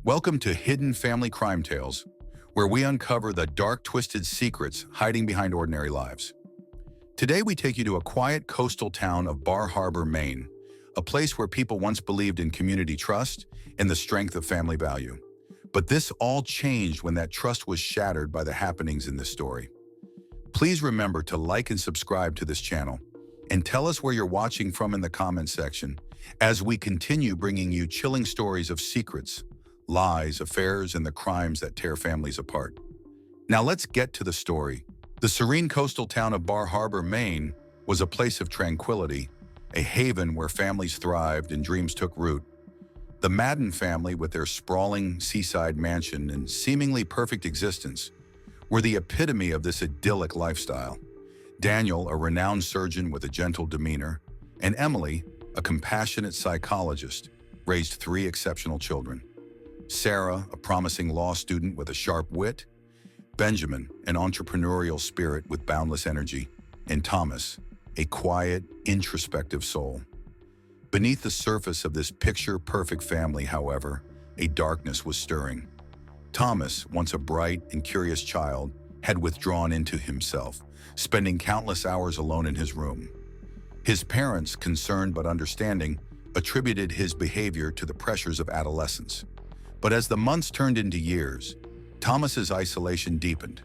Welcome to Hidden Family Crime Tales, where we uncover the dark, twisted secrets hiding behind ordinary lives. Today, we take you to a quiet coastal town of Bar Harbor, Maine, a place where people once believed in community trust and the strength of family value. But this all changed when that trust was shattered by the happenings in this story. Please remember to like and subscribe to this channel, and tell us where you're watching from in the comments section as we continue bringing you chilling stories of secrets, lies, affairs, and the crimes that tear families apart. Now let's get to the story. The serene coastal town of Bar Harbor, Maine, was a place of tranquility, a haven where families thrived and dreams took root. The Madden family, with their sprawling seaside mansion and seemingly perfect existence, were the epitome of this idyllic lifestyle. Daniel, a renowned surgeon with a gentle demeanor, and Emily, a compassionate psychologist, raised three exceptional children. Sarah, a promising law student with a sharp wit, Benjamin, an entrepreneurial spirit with boundless energy, and Thomas, a quiet, introspective soul. Beneath the surface of this picture-perfect family, however, a darkness was stirring. Thomas, once a bright and curious child, had withdrawn into himself, spending countless hours alone in his room. His parents, concerned but understanding, attributed his behavior to the pressures of adolescence. But as the months turned into years, Thomas's isolation deepened.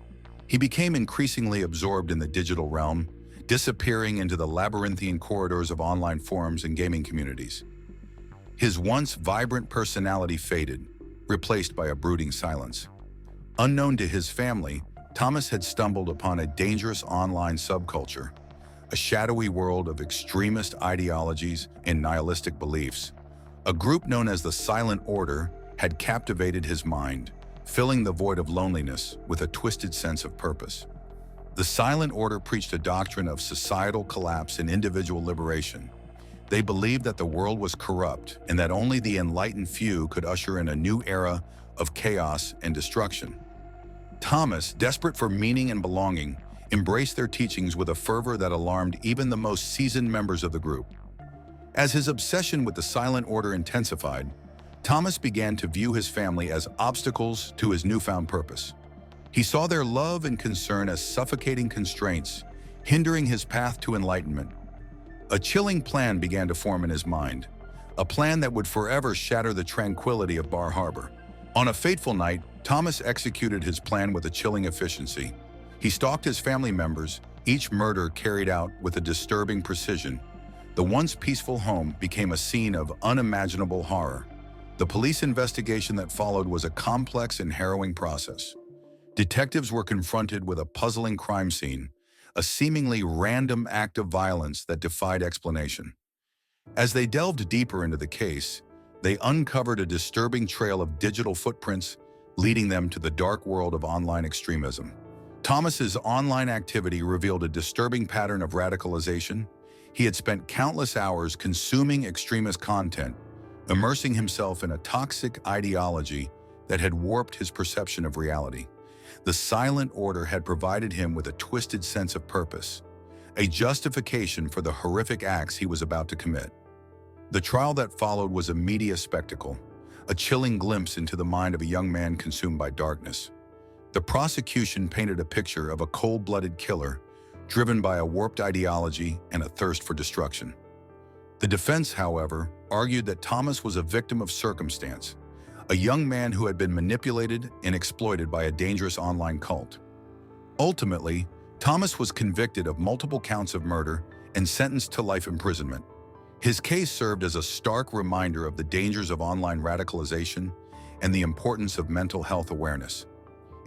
He became increasingly absorbed in the digital realm, disappearing into the labyrinthine corridors of online forums and gaming communities. His once vibrant personality faded, replaced by a brooding silence. Unknown to his family, Thomas had stumbled upon a dangerous online subculture, a shadowy world of extremist ideologies and nihilistic beliefs. A group known as the Silent Order had captivated his mind, filling the void of loneliness with a twisted sense of purpose. The Silent Order preached a doctrine of societal collapse and individual liberation. They believed that the world was corrupt and that only the enlightened few could usher in a new era of chaos and destruction. Thomas, desperate for meaning and belonging, embraced their teachings with a fervor that alarmed even the most seasoned members of the group. As his obsession with the Silent Order intensified, Thomas began to view his family as obstacles to his newfound purpose. He saw their love and concern as suffocating constraints, hindering his path to enlightenment. A chilling plan began to form in his mind, a plan that would forever shatter the tranquility of Bar Harbor. On a fateful night, Thomas executed his plan with a chilling efficiency. He stalked his family members, each murder carried out with a disturbing precision. The once peaceful home became a scene of unimaginable horror. The police investigation that followed was a complex and harrowing process. Detectives were confronted with a puzzling crime scene, a seemingly random act of violence that defied explanation. As they delved deeper into the case, they uncovered a disturbing trail of digital footprints leading them to the dark world of online extremism. Thomas's online activity revealed a disturbing pattern of radicalisation. He had spent countless hours consuming extremist content, immersing himself in a toxic ideology that had warped his perception of reality. The Silent Order had provided him with a twisted sense of purpose, a justification for the horrific acts he was about to commit. The trial that followed was a media spectacle, a chilling glimpse into the mind of a young man consumed by darkness. The prosecution painted a picture of a cold-blooded killer, driven by a warped ideology and a thirst for destruction. The defense, however, argued that Thomas was a victim of circumstance, a young man who had been manipulated and exploited by a dangerous online cult. Ultimately, Thomas was convicted of multiple counts of murder and sentenced to life imprisonment. His case served as a stark reminder of the dangers of online radicalization and the importance of mental health awareness.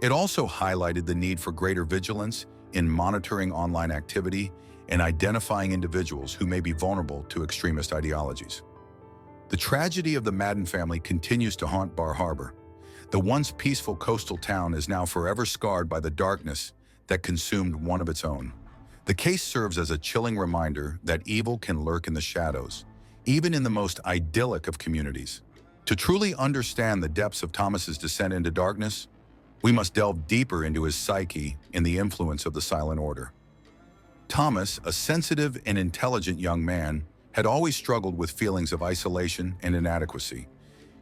It also highlighted the need for greater vigilance in monitoring online activity and identifying individuals who may be vulnerable to extremist ideologies. The tragedy of the Madden family continues to haunt Bar Harbor. The once peaceful coastal town is now forever scarred by the darkness that consumed one of its own. The case serves as a chilling reminder that evil can lurk in the shadows, even in the most idyllic of communities. To truly understand the depths of Thomas's descent into darkness, we must delve deeper into his psyche and the influence of the Silent Order. Thomas, a sensitive and intelligent young man, had always struggled with feelings of isolation and inadequacy.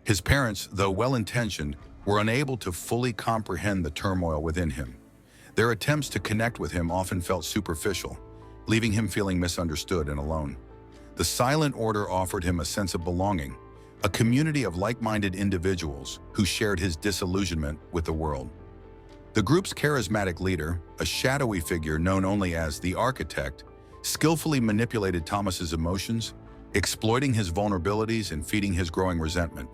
His parents, though well-intentioned, were unable to fully comprehend the turmoil within him. Their attempts to connect with him often felt superficial, leaving him feeling misunderstood and alone. The Silent Order offered him a sense of belonging, a community of like-minded individuals who shared his disillusionment with the world. The group's charismatic leader, a shadowy figure known only as the Architect, skillfully manipulated Thomas's emotions, exploiting his vulnerabilities and feeding his growing resentment.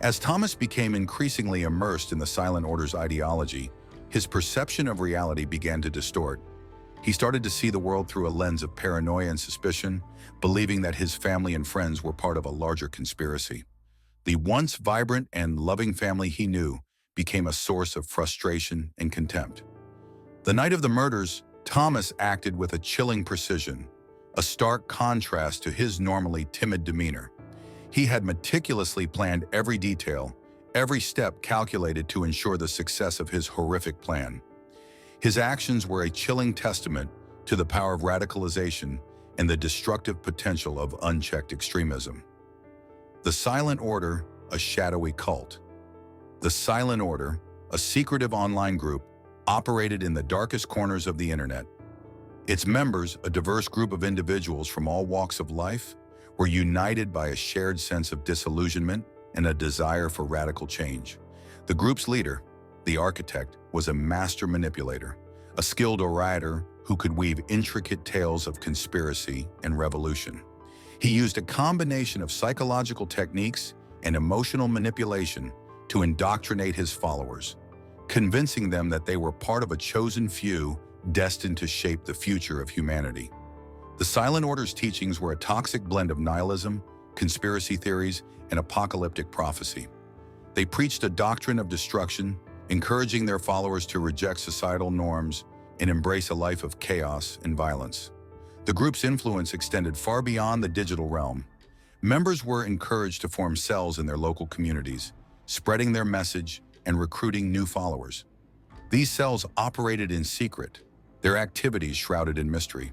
As Thomas became increasingly immersed in the Silent Order's ideology, his perception of reality began to distort. He started to see the world through a lens of paranoia and suspicion, believing that his family and friends were part of a larger conspiracy. The once vibrant and loving family he knew became a source of frustration and contempt. The night of the murders, Thomas acted with a chilling precision, a stark contrast to his normally timid demeanor. He had meticulously planned every detail, every step calculated to ensure the success of his horrific plan. His actions were a chilling testament to the power of radicalisation and the destructive potential of unchecked extremism. The Silent Order, a shadowy cult. The Silent Order, a secretive online group, operated in the darkest corners of the internet. Its members, a diverse group of individuals from all walks of life, were united by a shared sense of disillusionment and a desire for radical change. The group's leader, the Architect, was a master manipulator, a skilled orator who could weave intricate tales of conspiracy and revolution. He used a combination of psychological techniques and emotional manipulation to indoctrinate his followers, convincing them that they were part of a chosen few destined to shape the future of humanity. The Silent Order's teachings were a toxic blend of nihilism, conspiracy theories, and apocalyptic prophecy. They preached a doctrine of destruction, encouraging their followers to reject societal norms and embrace a life of chaos and violence. The group's influence extended far beyond the digital realm. Members were encouraged to form cells in their local communities, spreading their message and recruiting new followers. These cells operated in secret, their activities shrouded in mystery.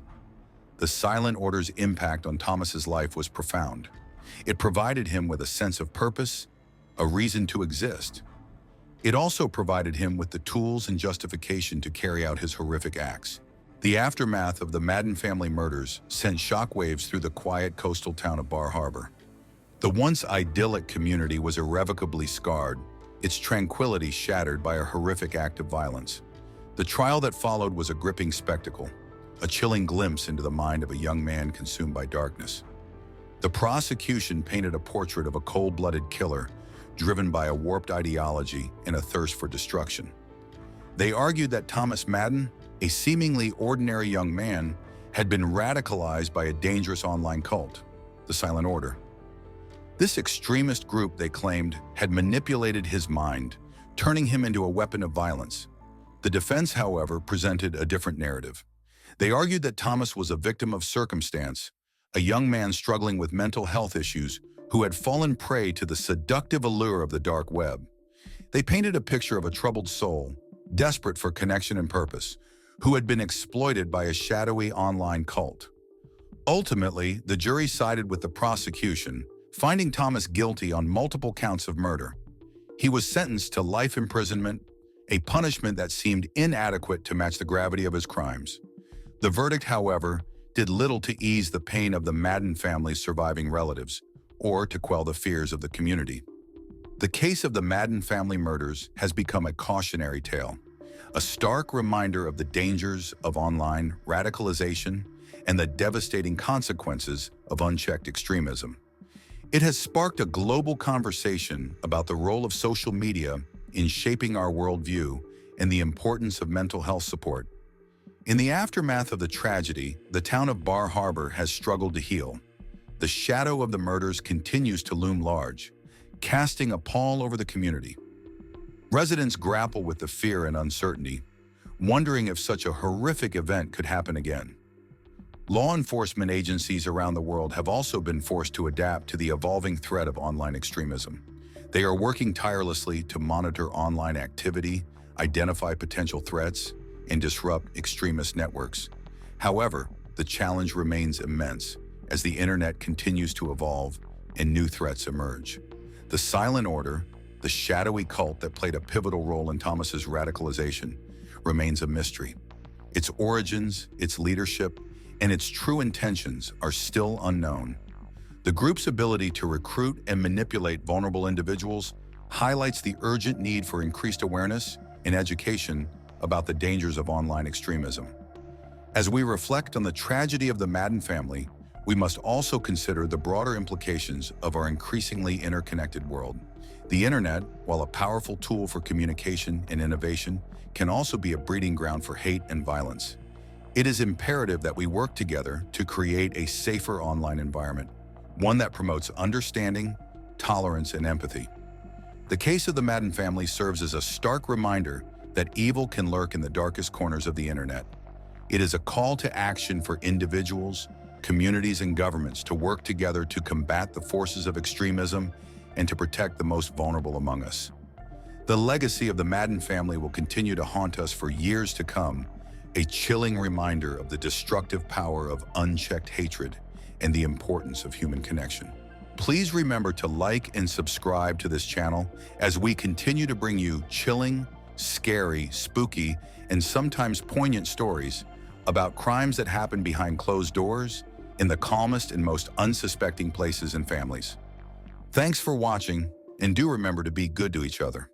The Silent Order's impact on Thomas's life was profound. It provided him with a sense of purpose, a reason to exist. It also provided him with the tools and justification to carry out his horrific acts. The aftermath of the Madden family murders sent shockwaves through the quiet coastal town of Bar Harbor. The once idyllic community was irrevocably scarred, its tranquility shattered by a horrific act of violence. The trial that followed was a gripping spectacle, a chilling glimpse into the mind of a young man consumed by darkness. The prosecution painted a portrait of a cold-blooded killer driven by a warped ideology and a thirst for destruction. They argued that Thomas Madden, a seemingly ordinary young man, had been radicalized by a dangerous online cult, the Silent Order. This extremist group, they claimed, had manipulated his mind, turning him into a weapon of violence. The defense, however, presented a different narrative. They argued that Thomas was a victim of circumstance, a young man struggling with mental health issues who had fallen prey to the seductive allure of the dark web. They painted a picture of a troubled soul, desperate for connection and purpose, who had been exploited by a shadowy online cult. Ultimately, the jury sided with the prosecution, finding Thomas guilty on multiple counts of murder. He was sentenced to life imprisonment, a punishment that seemed inadequate to match the gravity of his crimes. The verdict, however, did little to ease the pain of the Madden family's surviving relatives, or to quell the fears of the community. The case of the Madden family murders has become a cautionary tale, a stark reminder of the dangers of online radicalization and the devastating consequences of unchecked extremism. It has sparked a global conversation about the role of social media in shaping our worldview and the importance of mental health support. In the aftermath of the tragedy, the town of Bar Harbor has struggled to heal. The shadow of the murders continues to loom large, casting a pall over the community. Residents grapple with the fear and uncertainty, wondering if such a horrific event could happen again. Law enforcement agencies around the world have also been forced to adapt to the evolving threat of online extremism. They are working tirelessly to monitor online activity, identify potential threats, and disrupt extremist networks. However, the challenge remains immense as the internet continues to evolve and new threats emerge. The Silent Order, the shadowy cult that played a pivotal role in Thomas's radicalization, remains a mystery. Its origins, its leadership, and its true intentions are still unknown. The group's ability to recruit and manipulate vulnerable individuals highlights the urgent need for increased awareness and education about the dangers of online extremism. As we reflect on the tragedy of the Madden family, we must also consider the broader implications of our increasingly interconnected world. The internet, while a powerful tool for communication and innovation, can also be a breeding ground for hate and violence. It is imperative that we work together to create a safer online environment, one that promotes understanding, tolerance, and empathy. The case of the Madden family serves as a stark reminder that evil can lurk in the darkest corners of the internet. It is a call to action for individuals, communities, and governments to work together to combat the forces of extremism and to protect the most vulnerable among us. The legacy of the Madden family will continue to haunt us for years to come, a chilling reminder of the destructive power of unchecked hatred and the importance of human connection. Please remember to like and subscribe to this channel as we continue to bring you chilling, scary, spooky, and sometimes poignant stories about crimes that happen behind closed doors in the calmest and most unsuspecting places and families. Thanks for watching, and do remember to be good to each other.